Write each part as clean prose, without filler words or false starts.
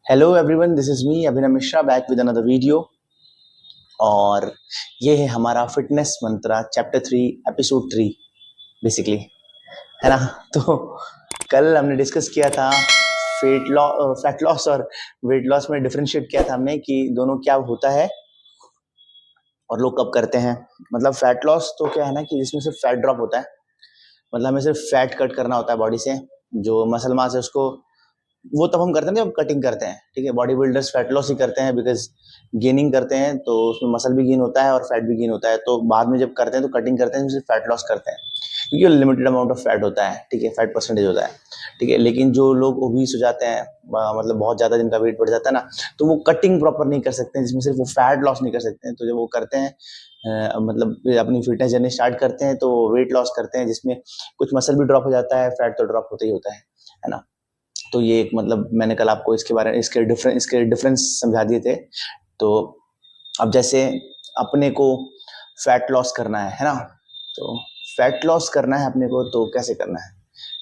Hello everyone, this is me Abhinav Mishra back with another video. और ये है हमारा फिटनेस मंत्रा चैप्टर 3 एपिसोड 3 बेसिकली, है ना। तो कल हमने डिस्कस किया था फैट लॉस और वेट लॉस में डिफरेंशिएट किया था हमने कि दोनों क्या होता है और लोग कब करते हैं। मतलब फैट लॉस तो क्या है ना कि जिसमें सिर्फ फैट ड्रॉप होता है, मतलब हमें सिर्फ फैट कट करना होता है बॉडी से। जो मसल मास है उसको वो तब हम करते हैं जब कटिंग करते हैं, ठीक है। बॉडी बिल्डर्स फैट लॉस ही करते हैं बिकॉज गेनिंग करते हैं तो उसमें मसल भी गेन होता है और फैट भी गेन होता है। तो बाद में जब करते हैं तो कटिंग करते हैं, फैट लॉस करते हैं क्योंकि लिमिटेड अमाउंट ऑफ फैट होता है, ठीक है, फैट परसेंटेज होता है, ठीक है। लेकिन जो लोग ओबीस हो जाते हैं, मतलब बहुत ज्यादा जिनका वेट बढ़ जाता है ना, तो वो कटिंग प्रॉपर नहीं कर सकते हैं, जिसमें सिर्फ वो फैट लॉस नहीं कर सकते हैं। तो जब वो करते हैं मतलब अपनी फिटनेस जर्नी स्टार्ट करते हैं तो वेट लॉस करते हैं, जिसमें कुछ मसल भी ड्रॉप हो जाता है, फैट तो ड्रॉप होता ही होता है ना। तो ये एक मतलब मैंने कल आपको इसके बारे में इसके डिफरेंस समझा दिए थे। तो अब जैसे अपने को फैट लॉस करना है ना, तो फैट लॉस करना है अपने को तो कैसे करना है,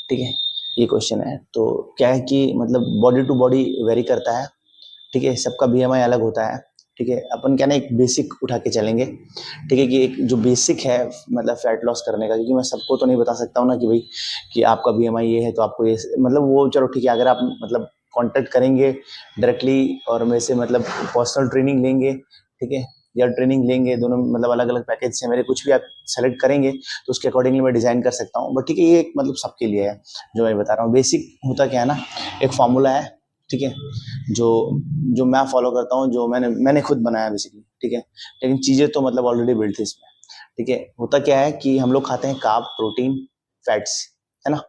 ठीक है, ये क्वेश्चन है। तो क्या है कि मतलब बॉडी टू बॉडी वेरी करता है, ठीक है, सबका बीएमआई अलग होता है, ठीक है। अपन क्या ना एक बेसिक उठा के चलेंगे, ठीक है, कि एक जो बेसिक है मतलब फैट लॉस करने का, क्योंकि मैं सबको तो नहीं बता सकता हूँ ना कि भाई कि आपका बीएमआई ये है तो आपको ये मतलब वो चलो ठीक है। अगर आप मतलब कांटेक्ट करेंगे डायरेक्टली और मेरे से मतलब पर्सनल ट्रेनिंग लेंगे, ठीक है, या ट्रेनिंग लेंगे, दोनों मतलब अलग अलग पैकेज से मेरे कुछ भी आप सेलेक्ट करेंगे तो उसके अकॉर्डिंगली मैं डिजाइन कर सकता हूँ। बट ठीक है, ये एक मतलब सबके लिए है जो मैं बता रहा हूँ। बेसिक होता क्या है ना, एक फॉर्मूला है, ठीक है, जो जो मैं फॉलो करता हूँ, जो मैंने खुद बनाया बेसिकली, ठीक है। लेकिन चीजें तो मतलब ऑलरेडी बिल्ड थी इसमें, ठीक है। होता क्या है कि हम लोग खाते हैं कार्ब, प्रोटीन, फैट्स, है ना।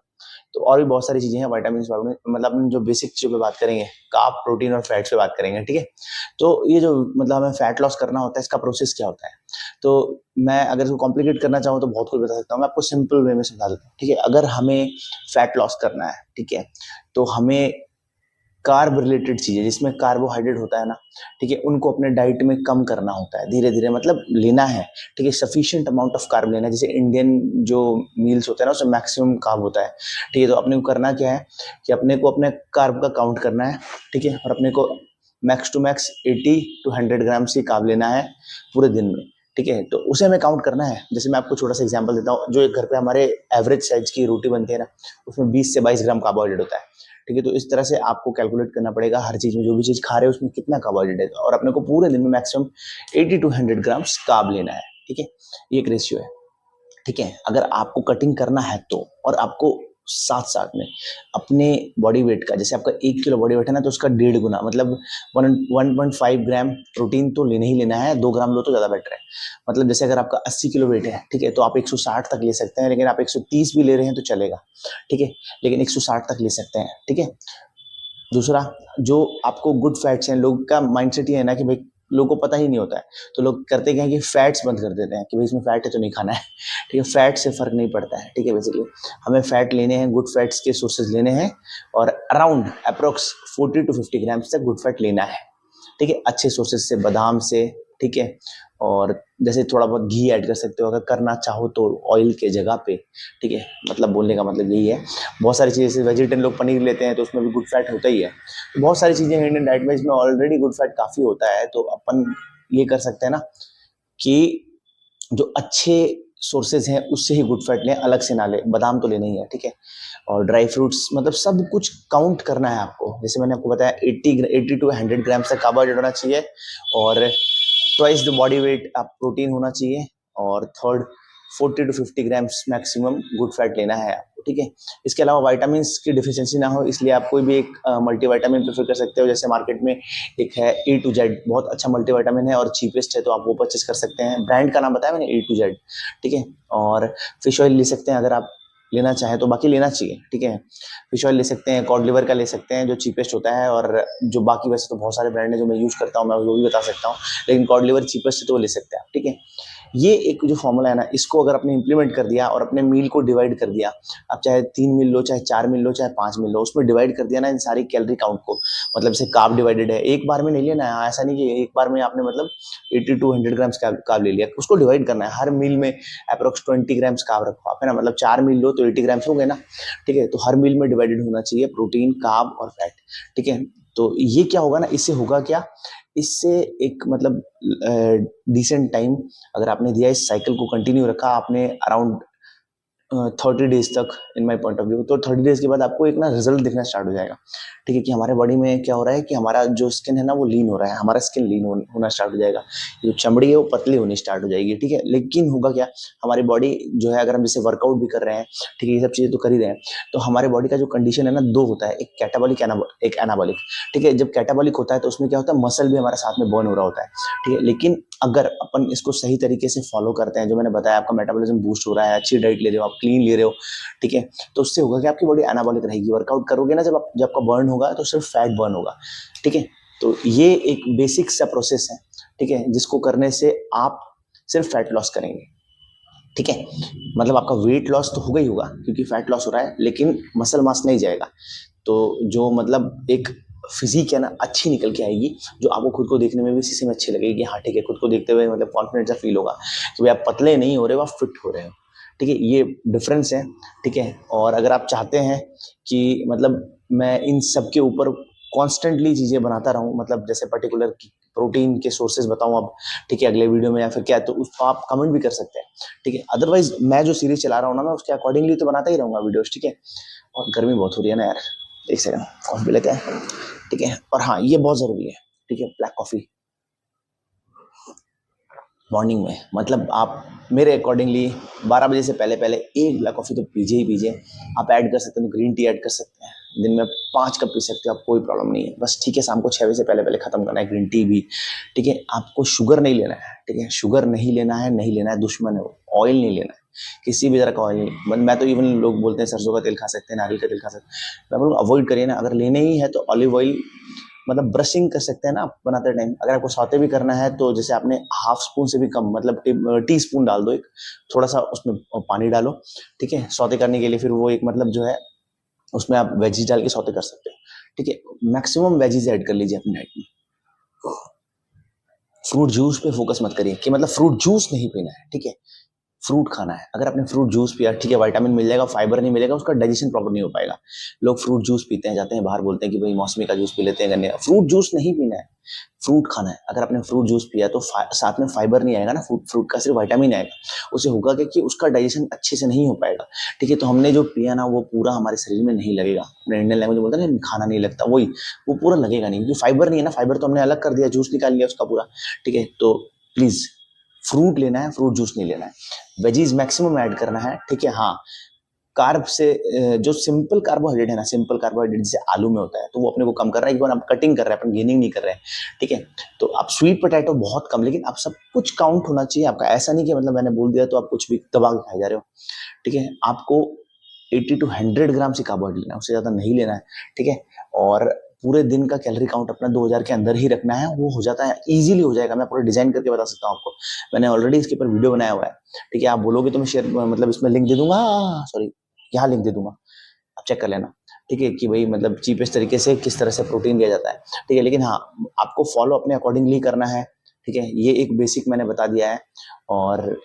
तो और भी बहुत सारी चीजें हैं, विटामिन, मतलब अपन जो बेसिक चीजों पे बात करेंगे, कार्ब, प्रोटीन और फैट्स पे बात करेंगे, ठीक है। तो ये जो मतलब हमें फैट लॉस करना होता है, इसका प्रोसेस क्या होता है। तो मैं अगर इसको कॉम्प्लिकेट करना चाहूँ तो बहुत कुछ बता सकता हूँ, मैं आपको सिंपल वे में समझा देता हूँ, ठीक है। अगर हमें फैट लॉस करना है, ठीक है, तो हमें कार्ब रिलेटेड चीजें जिसमें कार्बोहाइड्रेट होता है ना, ठीक है, उनको अपने डाइट में कम करना होता है, धीरे धीरे मतलब लेना है, ठीक है। सफिशिएंट अमाउंट ऑफ कार्ब लेना है। जैसे इंडियन जो मील्स होता है ना उसमें मैक्सिमम कार्ब होता है, ठीक है। तो अपने को करना क्या है कि अपने को अपने कार्ब का काउंट करना है, ठीक है, और अपने को मैक्स टू मैक्स 80 to 100 ग्राम से कार्ब लेना है पूरे दिन में, ठीक है। तो उसे हमें काउंट करना है। जैसे मैं आपको छोटा सा एग्जांपल देता हूँ, जो एक घर पे हमारे एवरेज साइज की रोटी बनती है ना, उसमें 20 से 22 ग्राम कार्बोहाइड्रेट होता है, ठीक है। तो इस तरह से आपको कैलकुलेट करना पड़ेगा हर चीज में, जो भी चीज खा रहे हो उसमें कितना कार्बोहाइड्रेट है, और अपने को पूरे दिन में मैक्सिमम 80 to 100 ग्राम्स कार्ब लेना है, ठीक है। ये एक रेशियो है, ठीक है। अगर आपको कटिंग करना है तो, और आपको साथ साथ में अपने बॉडी वेट का, जैसे आपका 1 किलो बॉडी वेट है ना, तो उसका 1.5 गुना मतलब 1.5 ग्राम प्रोटीन तो लेना ही लेना है, 2 ग्राम लो तो ज्यादा बेटर है। मतलब जैसे अगर आपका 80 किलो वेट है, ठीक है, तो आप 160 तक ले सकते हैं, लेकिन आप 130 भी ले रहे हैं तो चलेगा, ठीक है, लेकिन 160 तक ले सकते हैं, ठीक है। दूसरा, जो आपको गुड फैट्स हैं, लोग का माइंडसेट ये है ना कि भाई लोगों को पता ही नहीं होता है, तो लोग करते क्या है कि फैट्स बंद कर देते हैं कि भाई इसमें फैट है तो नहीं खाना है, ठीक है। फैट से फर्क नहीं पड़ता है, ठीक है। बेसिकली हमें फैट लेने हैं, गुड फैट्स के सोर्सेज लेने हैं, और अराउंड अप्रोक्स 40 to 50 ग्राम्स तक गुड फैट लेना है, ठीक है, अच्छे सोर्सेज से, बादाम से, ठीक है। और जैसे थोड़ा बहुत घी ऐड कर सकते हो अगर करना चाहो तो, ऑयल के जगह पे, ठीक है। मतलब बोलने का मतलब यही है। बहुत सारी चीजें, जैसे वेजिटेरियन लोग पनीर लेते हैं तो उसमें भी गुड फैट होता ही है। तो बहुत सारी चीजें इंडियन डाइट में इसमें ऑलरेडी गुड फैट काफी होता है, तो अपन ये कर सकते हैं ना कि जो अच्छे सोर्सेज हैं उससे ही गुड फैट लें, अलग से ना लें। बादाम तो लेना ही है, ठीक है। और ड्राई फ्रूट्स, मतलब सब कुछ काउंट करना है आपको। जैसे मैंने आपको बताया 80 to 100 ग्राम तक कार्बोहाइड्रेट होना चाहिए, और ट्वाइस द बॉडी वेट आप प्रोटीन होना चाहिए, और third 40 to 50 grams maximum good fat लेना है आपको, ठीक है। इसके अलावा विटामिन की डिफिशियंसी ना हो, इसलिए आप कोई भी एक मल्टीविटामिन प्रेफर कर सकते हो। जैसे मार्केट में एक है A to Z, बहुत अच्छा मल्टीविटामिन है और चीपेस्ट है, तो आप वो परचेस कर सकते हैं। ब्रांड का नाम बताया मैंने, A to Z, ठीक है। और फिश ऑयल ले सकते हैं अगर आप लेना चाहें तो, बाकी लेना चाहिए, ठीक है। फिश ऑयल ले सकते हैं, कॉड लिवर का ले सकते हैं जो चीपेस्ट होता है, और जो बाकी वैसे तो बहुत सारे ब्रांड है जो मैं यूज करता हूँ, मैं वो भी बता सकता हूँ, लेकिन कॉड लिवर चीपेस्ट है तो वो ले सकते हैं आप, ठीक है। ये एक जो फॉर्मूला है ना, इसको अगर आपने इंप्लीमेंट कर दिया और अपने मील को डिवाइड कर दिया, आप चाहे 3 मील लो, चाहे 4 मील लो, चाहे 5 मील लो, उसमें डिवाइड कर दिया ना इन सारी कैलोरी काउंट को, मतलब जैसे कार्ब डिवाइडेड है, एक बार में नहीं लेना है, ऐसा नहीं कि एक बार में आपने मतलब 80 to 100 ग्राम्स कार्ब ले लिया, उसको डिवाइड करना है। हर मील में अप्रोक्स 20 ग्राम्स कार्ब रखो आप, है ना। मतलब 4 मील लो तो 80 ग्राम्स हो गए ना, ठीक है। तो हर मील में डिवाइडेड होना चाहिए प्रोटीन, कार्ब और फैट, ठीक है। तो ये क्या होगा ना, इससे होगा क्या, इससे एक मतलब डिसेंट टाइम अगर आपने दिया, इस साइकिल को कंटिन्यू रखा आपने अराउंड 30 डेज तक इन माई पॉइंट ऑफ व्यू, तो 30 डेज के बाद आपको एक ना रिजल्ट दिखना स्टार्ट हो जाएगा। ठीक है, कि हमारे बॉडी में क्या हो रहा है कि हमारा जो स्किन है ना वो लीन हो रहा है, हमारा स्किन लीन होना स्टार्ट हो जाएगा, जो चमड़ी है वो पतली होनी स्टार्ट हो जाएगी। ठीक है, लेकिन होगा क्या, हमारी बॉडी जो है, अगर हम जैसे वर्कआउट भी कर रहे हैं, ठीक है, ये सब चीजें तो कर ही रहे हैं, तो हमारे बॉडी का जो कंडीशन है ना, दो होता है, एक कैटाबॉलिक, एक एनाबॉलिक। ठीक है, जब कैटाबॉलिक होता है तो उसमें क्या होता है, मसल भी हमारे साथ में बर्न हो रहा होता है। ठीक है, लेकिन अगर अपन इसको सही तरीके से फॉलो करते हैं, जो मैंने बताया, आपका मेटाबॉलिज्म बूस्ट हो रहा है, अच्छी डाइट ले रहे हो आप, क्लीन ले रहे हो, ठीक है, तो उससे होगा कि आपकी बॉडी एनाबॉलिक रहेगी। वर्कआउट करोगे ना, जब आपका बर्न होगा तो सिर्फ फैट बर्न होगा। ठीक है, तो ये एक बेसिक सा प्रोसेस है, ठीक है, जिसको करने से आप सिर्फ फैट लॉस करेंगे। ठीक है, मतलब आपका वेट लॉस तो होगा ही होगा क्योंकि फैट लॉस हो रहा है, लेकिन मसल मास नहीं जाएगा। तो जो मतलब एक फिजिक है ना, अच्छी निकल के आएगी, जो आपको खुद को देखने में भी शीशे में अच्छी लगेगी कि हाँ ठीक है, खुद को देखते हुए मतलब कॉन्फिडेंट सा फील होगा कि भाई आप पतले नहीं हो रहे हो, आप फिट हो रहे हो। ठीक है, ये डिफरेंस है। ठीक है, और अगर आप चाहते हैं कि मतलब मैं इन सब के ऊपर कॉन्स्टेंटली चीज़ें बनाता रहूँ, मतलब जैसे पर्टिकुलर प्रोटीन के सोर्सेज बताऊँ अब, ठीक है, अगले वीडियो में या फिर क्या, तो उसको आप कमेंट भी कर सकते हैं। ठीक है, अदरवाइज मैं जो सीरीज चला रहा हूँ ना, मैं उसके अकॉर्डिंगली तो बनाता ही रहूँगा वीडियोस। ठीक है, और गर्मी बहुत हो रही है ना यार, एक सेकंड कॉफी लेते हैं। ठीक है, और हाँ ये बहुत ज़रूरी है, ठीक है, ब्लैक कॉफ़ी मॉर्निंग में, मतलब आप मेरे अकॉर्डिंगली 12 बजे से पहले पहले एक ब्लैक कॉफ़ी तो पीजिए ही पीजिए। आप ऐड कर सकते हैं तो ग्रीन टी ऐड कर सकते हैं, दिन में 5 कप पी सकते हो आप, कोई प्रॉब्लम नहीं है। बस ठीक है, शाम को 6 बजे से पहले पहले ख़त्म करना है ग्रीन टी भी। ठीक है, आपको शुगर नहीं लेना है। ठीक है, शुगर नहीं लेना है, नहीं लेना है, दुश्मन है वो। ऑयल नहीं लेना है, किसी भी तरह का ऑयल नहीं। मैं तो इवन लोग बोलते हैं सरसों का तेल खा सकते हैं, नारियल का तेल खा सकते हैं, मैं बोलूँ अवॉइड करिए ना। अगर लेने ही है तो ऑलिव ऑयल, मतलब ब्रशिंग कर सकते हैं ना आप बनाते टाइम। अगर आपको सौते भी करना है तो जैसे आपने हाफ स्पून से भी कम, मतलब टी स्पून डाल दो, एक थोड़ा सा उसमें पानी डालो। ठीक है, सौते करने के लिए फिर वो एक मतलब जो है उसमें आप वेजीज डाल के सौते कर सकते हैं। ठीक है, मैक्सिमम वेजीज ऐड कर लीजिए अपनी डाइट में। फ्रूट जूस पे फोकस मत करिए कि मतलब फ्रूट जूस नहीं पीना है। ठीक है, फ्रूट खाना है। अगर आपने फ्रूट जूस पिया, ठीक है, विटामिन मिल जाएगा, फाइबर नहीं मिलेगा, उसका डाइजेशन प्रॉपर नहीं हो पाएगा। लोग फ्रूट जूस पीते हैं, जाते हैं बाहर, बोलते हैं कि भाई मौसमी का जूस पी लेते हैं, गन्ने का। फ्रूट जूस नहीं पीना है, फ्रूट खाना है। अगर आपने फ्रूट जूस पिया तो साथ में फाइबर नहीं आएगा ना, फ्रूट का सिर्फ विटामिन आएगा। उसे होगा कि उसका डाइजेशन अच्छे से नहीं हो पाएगा। ठीक है, तो हमने जो पिया ना वो पूरा हमारे शरीर में नहीं लगेगा। अपने इंडियन लैंग्वेज में बोलते हैं ना, खाना नहीं लगता, वही वो पूरा लगेगा नहीं, क्योंकि फाइबर नहीं है ना। फाइबर तो हमने अलग कर दिया, जूस निकाल लिया उसका पूरा। ठीक है, तो प्लीज फ्रूट लेना है, फ्रूट जूस नहीं लेना है। वेजीज मैक्सिमम ऐड करना है। ठीक है, हाँ कार्ब से जो सिंपल कार्बोहाइड्रेट है ना, सिंपल कार्बोहाइड्रेट जैसे आलू में होता है, तो वो अपने को कम कर रहा है। एक बार आप कटिंग कर रहे हैं, अपन गेनिंग नहीं कर रहे हैं। ठीक है, तो आप स्वीट पोटैटो बहुत कम, लेकिन आप सब कुछ काउंट होना चाहिए आपका। ऐसा नहीं कि मतलब मैंने बोल दिया तो आप कुछ भी दबा के खाए जा रहे हो। ठीक है, आपको 80 to 100 ग्राम से कार्बोहाइड्रेट लेना है, उससे ज़्यादा नहीं लेना है। ठीक है, और पूरे दिन का कैलोरी काउंट अपना 2000 के अंदर ही रखना है, वो हो जाता है, इजीली हो जाएगा। मैं पूरा डिजाइन करके बता सकता हूँ आपको, मैंने ऑलरेडी इसके ऊपर वीडियो बनाया हुआ है। ठीक है, आप बोलोगे तो मैं शेयर मतलब इसमें लिंक दे दूंगा, सॉरी यहाँ लिंक दे दूंगा, आप चेक कर लेना। ठीक है, कि भाई मतलब चीपेस्ट तरीके से किस तरह से प्रोटीन दिया जाता है। ठीक है, लेकिन हाँ आपको फॉलो अपने अकॉर्डिंगली करना है। ठीक है, ये एक बेसिक मैंने बता दिया है। और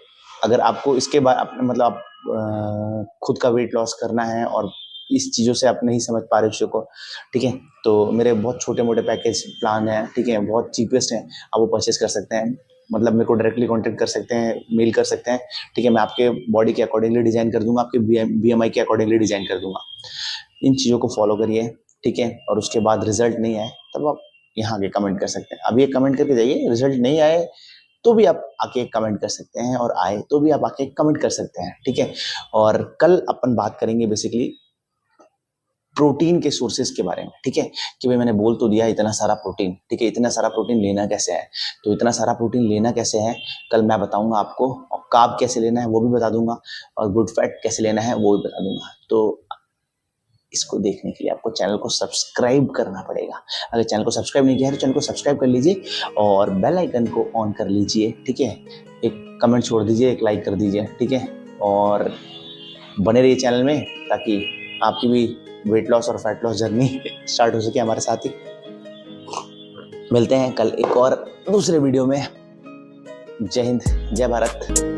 अगर आपको इसके बाद मतलब आप खुद का वेट लॉस करना है और इस चीज़ों से आप नहीं समझ पा रहे चीज़ों को, ठीक है, तो मेरे बहुत छोटे मोटे पैकेज प्लान हैं। ठीक है, बहुत चीपेस्ट हैं, आप वो परचेस कर सकते हैं। मतलब मेरे को डायरेक्टली कांटेक्ट कर सकते हैं, मेल कर सकते हैं। ठीक है, मैं आपके बॉडी के अकॉर्डिंगली डिजाइन कर दूंगा, आपके बीएमआई के अकॉर्डिंगली डिजाइन कर दूंगा। इन चीज़ों को फॉलो करिए। ठीक है, और उसके बाद रिजल्ट नहीं आए तब आप यहाँ आके कमेंट कर सकते हैं। अभी एक कमेंट करके जाइए, रिजल्ट नहीं आए तो भी आप आके कमेंट कर सकते हैं, और आए तो भी आप आके कमेंट कर सकते हैं। ठीक है, और कल अपन बात करेंगे बेसिकली प्रोटीन के सोर्सेज के बारे में। ठीक है, कि भाई मैंने बोल तो दिया इतना सारा प्रोटीन। ठीक है, इतना सारा प्रोटीन लेना कैसे है, तो इतना सारा प्रोटीन लेना कैसे है कल मैं बताऊंगा आपको। और कार्ब कैसे लेना है वो भी बता दूंगा, और गुड फैट कैसे लेना है वो भी बता दूंगा। तो इसको देखने के लिए आपको चैनल को सब्सक्राइब करना पड़ेगा। अगर चैनल को सब्सक्राइब नहीं किया है तो चैनल को सब्सक्राइब कर लीजिए और बेल आइकन को ऑन कर लीजिए। ठीक है, एक कमेंट छोड़ दीजिए, एक लाइक कर दीजिए। ठीक है, और बने रहिए चैनल में ताकि आपकी भी वेट लॉस और फैट लॉस जर्नी स्टार्ट हो सके हमारे साथ ही। मिलते हैं कल एक और दूसरे वीडियो में। जय हिंद, जय भारत।